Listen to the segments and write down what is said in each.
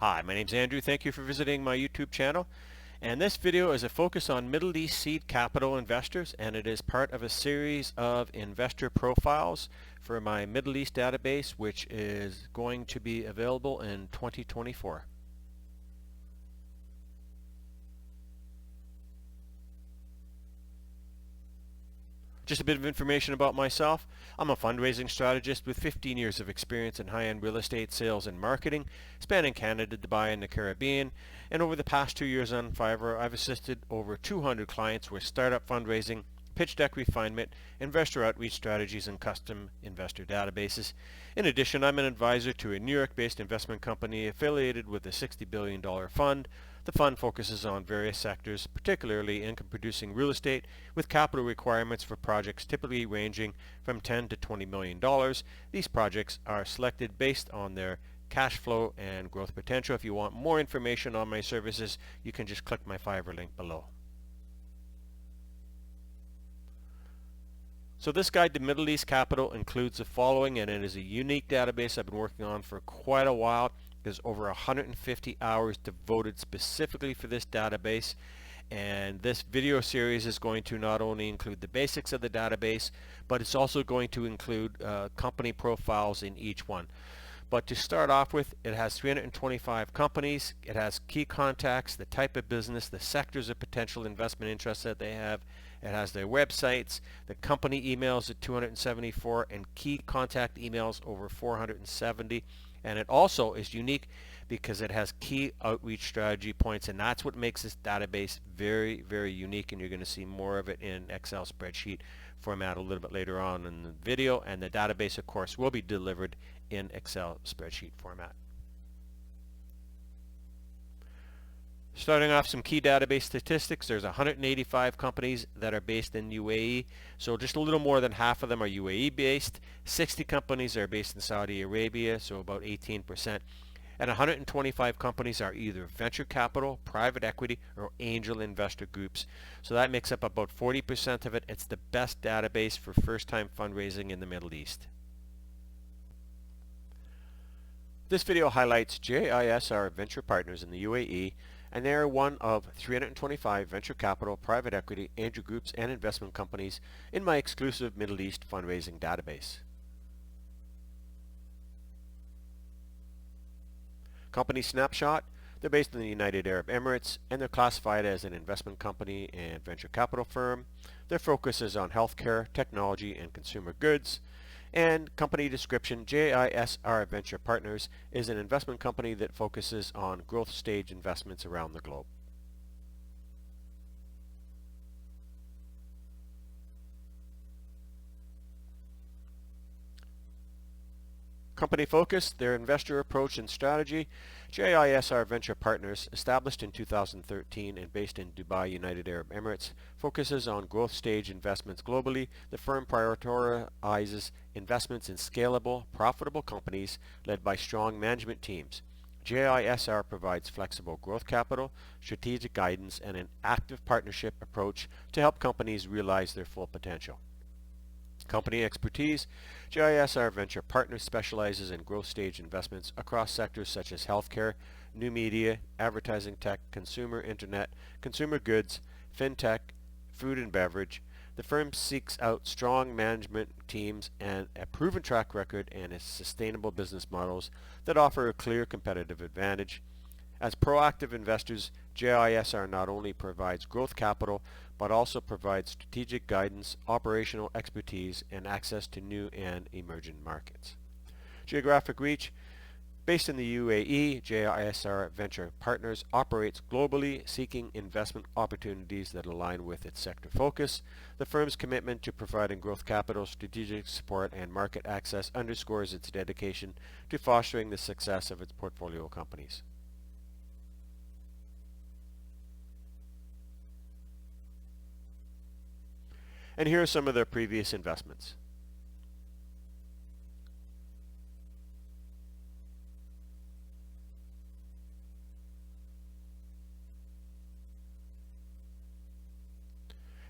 Hi, my name's Andrew. Thank you for visiting my YouTube channel. And this video is a focus on Middle East seed capital investors, and it is part of a series of investor profiles for my Middle East database, which is going to be available in 2024. Just a bit of information about myself. I'm a fundraising strategist with 15 years of experience in high-end real estate sales and marketing, spanning Canada, Dubai, and the Caribbean. And over the past 2 years on Fiverr, I've assisted over 200 clients with startup fundraising, pitch deck refinement, investor outreach strategies, and custom investor databases. In addition, I'm an advisor to a New York-based investment company affiliated with a $60 billion fund. The fund focuses on various sectors, particularly income-producing real estate, with capital requirements for projects typically ranging from $10 to $20 million. These projects are selected based on their cash flow and growth potential. If you want more information on my services, you can just click my Fiverr link below. So this guide to Middle East capital includes the following, and it is a unique database I've been working on for quite a while. There's over 150 hours devoted specifically for this database, and this video series is going to not only include the basics of the database, but it's also going to include company profiles in each one. But to start off with, it has 325 companies, it has key contacts, the type of business, the sectors of potential investment interests that they have, it has their websites, the company emails at 274, and key contact emails over 470. And it also is unique because it has key outreach strategy points, and that's what makes this database very, very unique, and you're going to see more of it in Excel spreadsheet format a little bit later on in the video, and the database, of course, will be delivered in Excel spreadsheet format. Starting off some key database statistics, there's 185 companies that are based in UAE, so just a little more than half of them are UAE based. 60 companies are based in Saudi Arabia, so about 18%. And 125 companies are either venture capital, private equity, or angel investor groups. So that makes up about 40% of it. It's the best database for first-time fundraising in the Middle East. This video highlights JISR Venture Partners in the UAE, and they are one of 325 venture capital, private equity, angel groups, and investment companies in my exclusive Middle East fundraising database. Company snapshot: they're based in the United Arab Emirates, and they're classified as an investment company and venture capital firm. Their focus is on healthcare, technology, and consumer goods. And company description: JISR Venture Partners is an investment company that focuses on growth stage investments around the globe. Company focus: their investor approach and strategy. JISR Venture Partners, established in 2013 and based in Dubai, United Arab Emirates, focuses on growth stage investments globally. The firm prioritizes investments in scalable, profitable companies led by strong management teams. JISR provides flexible growth capital, strategic guidance, and an active partnership approach to help companies realize their full potential. Company expertise: JISR Venture Partners specializes in growth stage investments across sectors such as healthcare, new media, advertising tech, consumer internet, consumer goods, fintech, food and beverage. The firm seeks out strong management teams and a proven track record and sustainable business models that offer a clear competitive advantage. As proactive investors, JISR not only provides growth capital, but also provides strategic guidance, operational expertise, and access to new and emerging markets. Geographic reach: based in the UAE, JISR Venture Partners operates globally, seeking investment opportunities that align with its sector focus. The firm's commitment to providing growth capital, strategic support, and market access underscores its dedication to fostering the success of its portfolio companies. And here are some of their previous investments.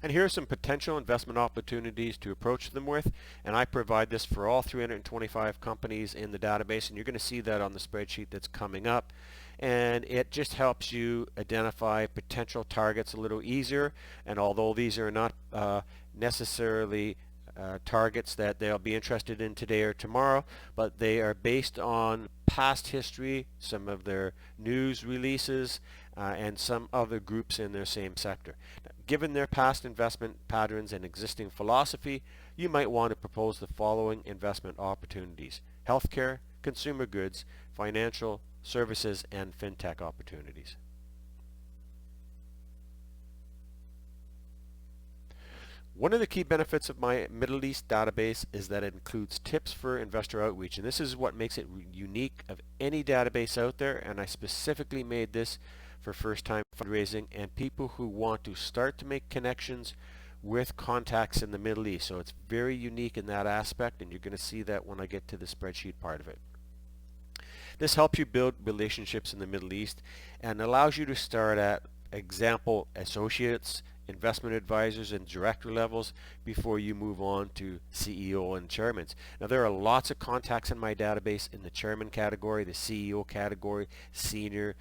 And here are some potential investment opportunities to approach them with, and I provide this for all 325 companies in the database, and you're going to see that on the spreadsheet that's coming up. And it just helps you identify potential targets a little easier, and although these are not necessarily targets that they'll be interested in today or tomorrow, but they are based on past history, some of their news releases, and some other groups in their same sector. Now, given their past investment patterns and existing philosophy, you might want to propose the following investment opportunities: healthcare, consumer goods, financial services, and fintech opportunities. One of the key benefits of my Middle East database is that it includes tips for investor outreach, and this is what makes it unique of any database out there, and I specifically made this for first-time fundraising and people who want to start to make connections with contacts in the Middle East. So it's very unique in that aspect, and you're going to see that when I get to the spreadsheet part of it. This helps you build relationships in the Middle East and allows you to start at example associates, investment advisors, and director levels before you move on to CEO and chairmen. Now there are lots of contacts in my database in the chairman category, the CEO category, senior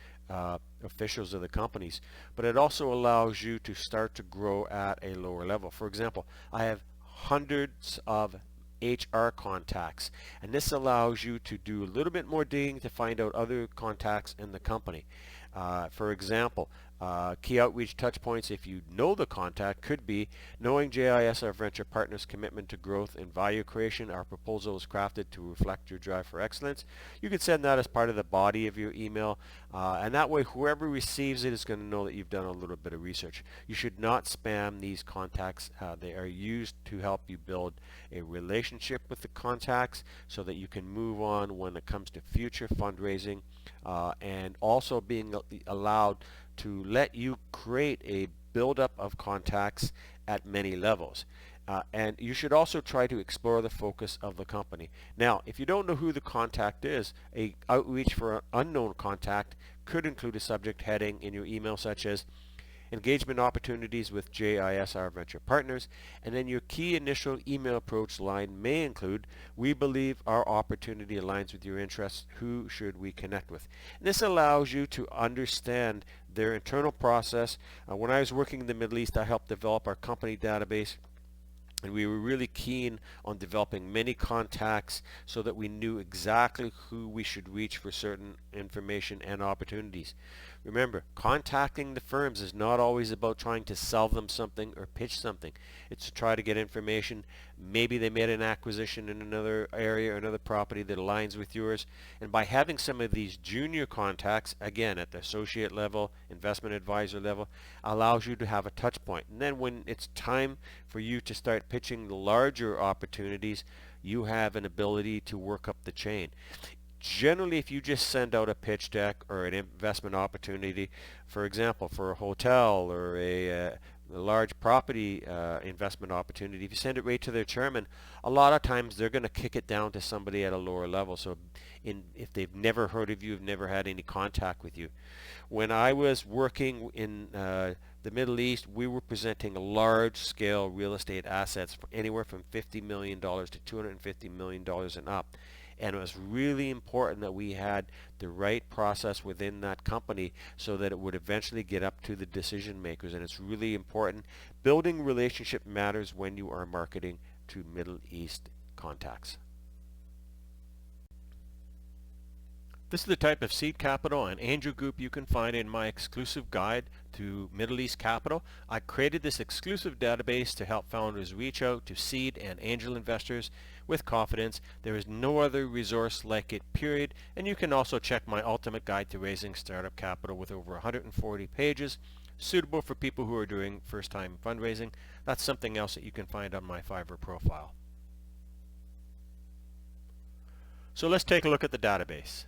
officials of the companies, but it also allows you to start to grow at a lower level. For example, I have hundreds of HR contacts, and this allows you to do a little bit more digging to find out other contacts in the company. For example, key outreach touch points, if you know the contact, could be knowing JISR Venture Partners' commitment to growth and value creation. Our proposal is crafted to reflect your drive for excellence. You can send that as part of the body of your email, and that way whoever receives it is going to know that you've done a little bit of research. You should not spam these contacts. They are used to help you build a relationship with the contacts so that you can move on when it comes to future fundraising, and also being allowed to let you create a buildup of contacts at many levels. And you should also try to explore the focus of the company. Now, if you don't know who the contact is, a outreach for an unknown contact could include a subject heading in your email such as engagement opportunities with JISR Venture Partners, and then your key initial email approach line may include, we believe our opportunity aligns with your interests, who should we connect with? And this allows you to understand their internal process. When I was working in the Middle East, I helped develop our company database, and we were really keen on developing many contacts so that we knew exactly who we should reach for certain information and opportunities. Remember, contacting the firms is not always about trying to sell them something or pitch something. It's to try to get information. Maybe they made an acquisition in another area or another property that aligns with yours. And by having some of these junior contacts, again, at the associate level, investment advisor level, allows you to have a touch point. And then when it's time for you to start pitching the larger opportunities, you have an ability to work up the chain. Generally, if you just send out a pitch deck or an investment opportunity, for example, for a hotel or a large property investment opportunity, if you send it right to their chairman, a lot of times they're going to kick it down to somebody at a lower level. So if they've never heard of you, have never had any contact with you. When I was working in the Middle East, we were presenting large-scale real estate assets for anywhere from $50 million to $250 million and up. And it was really important that we had the right process within that company so that it would eventually get up to the decision makers. And it's really important. Building relationship matters when you are marketing to Middle East contacts. This is the type of seed capital and angel group you can find in my exclusive guide to Middle East capital. I created this exclusive database to help founders reach out to seed and angel investors with confidence. There is no other resource like it, period. And you can also check my ultimate guide to raising startup capital with over 140 pages, suitable for people who are doing first-time fundraising. That's something else that you can find on my Fiverr profile. So let's take a look at the database.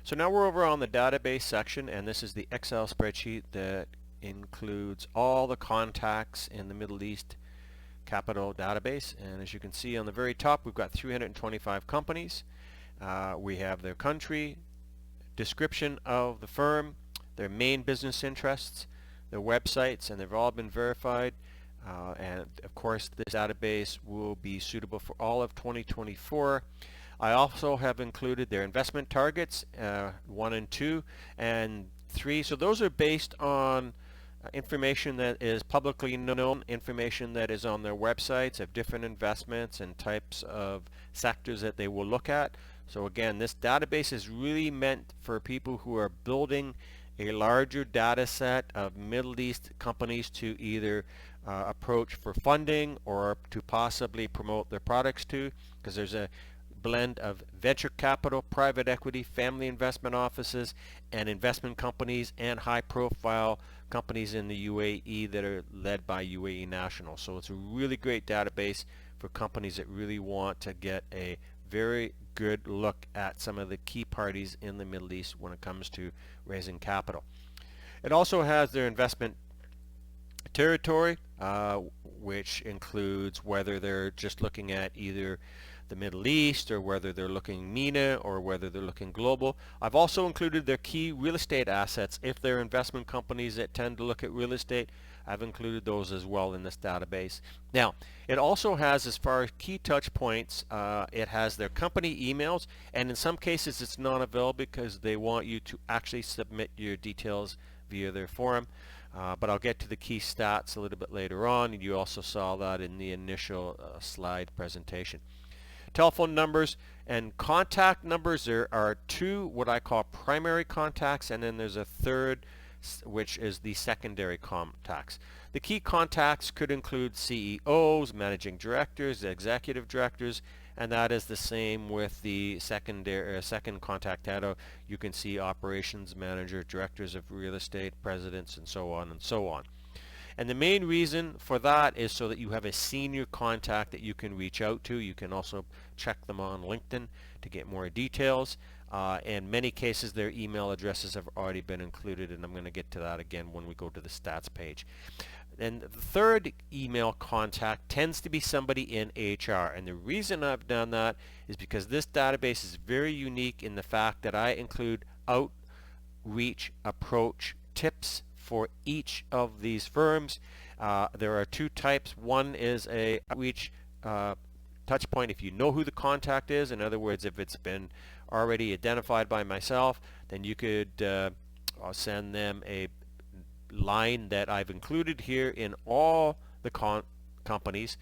So now we're over on the database section, and this is the Excel spreadsheet that includes all the contacts in the Middle East capital database. And as you can see on the very top, we've got 325 companies. We have their country, description of the firm, their main business interests, their websites, and they've all been verified. And of course, this database will be suitable for all of 2024. I also have included their investment targets, 1 and 2 and 3. So those are based on information that is publicly known, information that is on their websites of different investments and types of sectors that they will look at. So again, this database is really meant for people who are building a larger data set of Middle East companies to either approach for funding or to possibly promote their products to, because there's a blend of venture capital, private equity, family investment offices, and investment companies, and high-profile companies in the UAE that are led by UAE nationals. So it's a really great database for companies that really want to get a very good look at some of the key parties in the Middle East when it comes to raising capital. It also has their investment territory, which includes whether they're just looking at either the Middle East or whether they're looking MENA or whether they're looking global. I've also included their key real estate assets. If they're investment companies that tend to look at real estate, I've included those as well in this database. Now, it also has, as far as key touch points, it has their company emails, and in some cases it's not available because they want you to actually submit your details via their forum. But I'll get to the key stats a little bit later on, and you also saw that in the initial slide presentation. Telephone numbers and contact numbers. There are two what I call primary contacts, and then there's a third, which is the secondary contacts. The key contacts could include CEOs, managing directors, executive directors, and that is the same with the second contact data. You can see operations manager, directors of real estate, presidents, and so on and so on. And the main reason for that is so that you have a senior contact that you can reach out to. You can also check them on LinkedIn to get more details. In many cases, their email addresses have already been included, and I'm going to get to that again when we go to the stats page. And the third email contact tends to be somebody in HR. And the reason I've done that is because this database is very unique in the fact that I include outreach approach tips for each of these firms. There are two types. One is a outreach touch point if you know who the contact is. In other words, if it's been already identified by myself, then you could send them a line that I've included here in all the companies.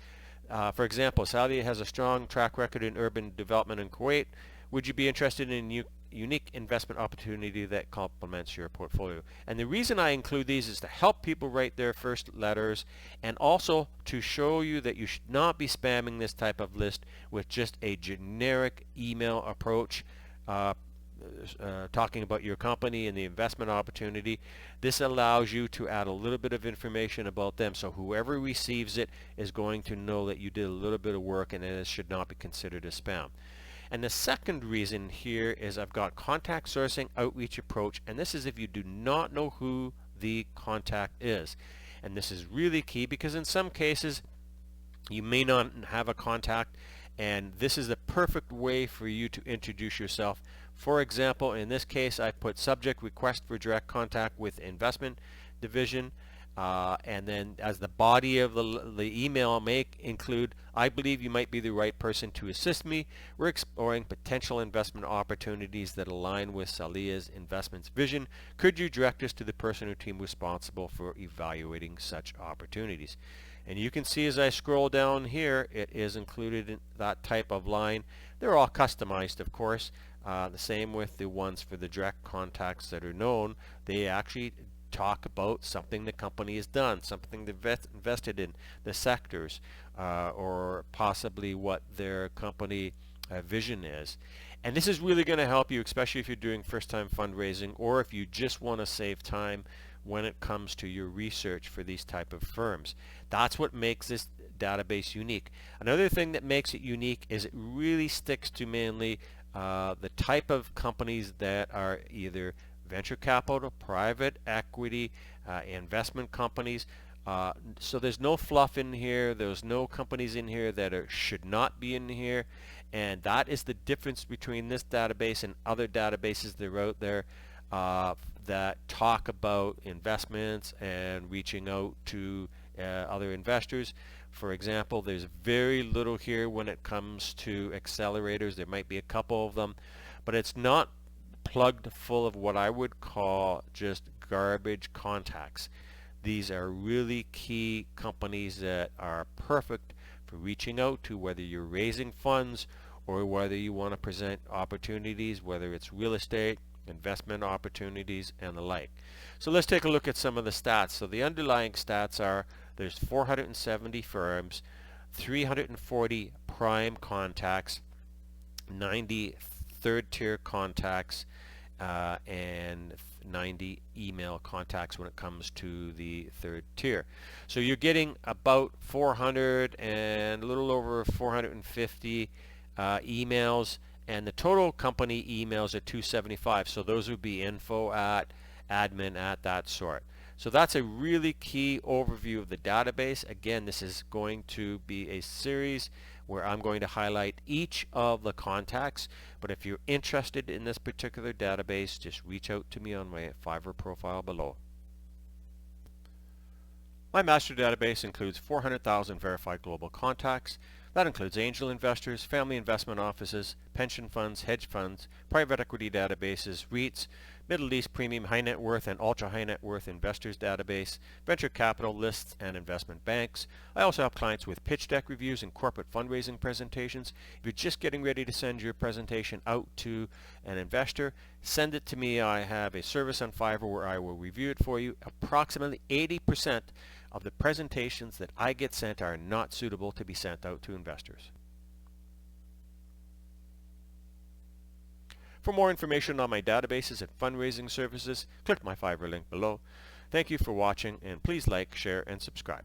For example, Saudi has a strong track record in urban development in Kuwait. Would you be interested in unique investment opportunity that complements your portfolio? And the reason I include these is to help people write their first letters, and also to show you that you should not be spamming this type of list with just a generic email approach talking about your company and the investment opportunity. This allows you to add a little bit of information about them, so whoever receives it is going to know that you did a little bit of work, and it should not be considered as spam. And the second reason here is I've got contact sourcing outreach approach, and this is if you do not know who the contact is. And this is really key because in some cases you may not have a contact, and this is the perfect way for you to introduce yourself. For example, in this case I put subject request for direct contact with investment division, and then as the body of the email may include, I believe you might be the right person to assist me. We're exploring potential investment opportunities that align with Salia's investments vision. Could you direct us to the person or team responsible for evaluating such opportunities? And you can see as I scroll down here, it is included in that type of line. They're all customized, of course. The same with the ones for the direct contacts that are known. They actually talk about something the company has done, something they've invested in, the sectors, or possibly what their company vision is. And this is really going to help you, especially if you're doing first-time fundraising, or if you just want to save time when it comes to your research for these type of firms. That's what makes this database unique. Another thing that makes it unique is it really sticks to mainly the type of companies that are either venture capital, private equity, investment companies. So there's no fluff in here. There's no companies in here that should not be in here. And that is the difference between this database and other databases that are out there. that talk about investments and reaching out to other investors. For example, there's very little here when it comes to accelerators. There might be a couple of them, but it's not plugged full of what I would call just garbage contacts. These are really key companies that are perfect for reaching out to, whether you're raising funds or whether you want to present opportunities, whether it's real estate, investment opportunities, and the like. So let's take a look at some of the stats. So the underlying stats are there's 470 firms, 340 prime contacts, 90 third tier contacts, and 90 email contacts when it comes to the third tier. So you're getting about 400 and a little over 450 emails, and the total company emails are 275. So those would be info at, admin at, that sort. So that's a really key overview of the database. Again, this is going to be a series where I'm going to highlight each of the contacts, but if you're interested in this particular database, just reach out to me on my Fiverr profile below. My master database includes 400,000 verified global contacts. That includes angel investors, family investment offices, pension funds, hedge funds, private equity databases, REITs, Middle East premium high net worth and ultra high net worth investors database, venture capital lists, and investment banks. I also help clients with pitch deck reviews and corporate fundraising presentations. If you're just getting ready to send your presentation out to an investor, send it to me. I have a service on Fiverr where I will review it for you. Approximately 80% of the presentations that I get sent are not suitable to be sent out to investors. For more information on my databases and fundraising services, click my Fiverr link below. Thank you for watching, and please like, share, and subscribe.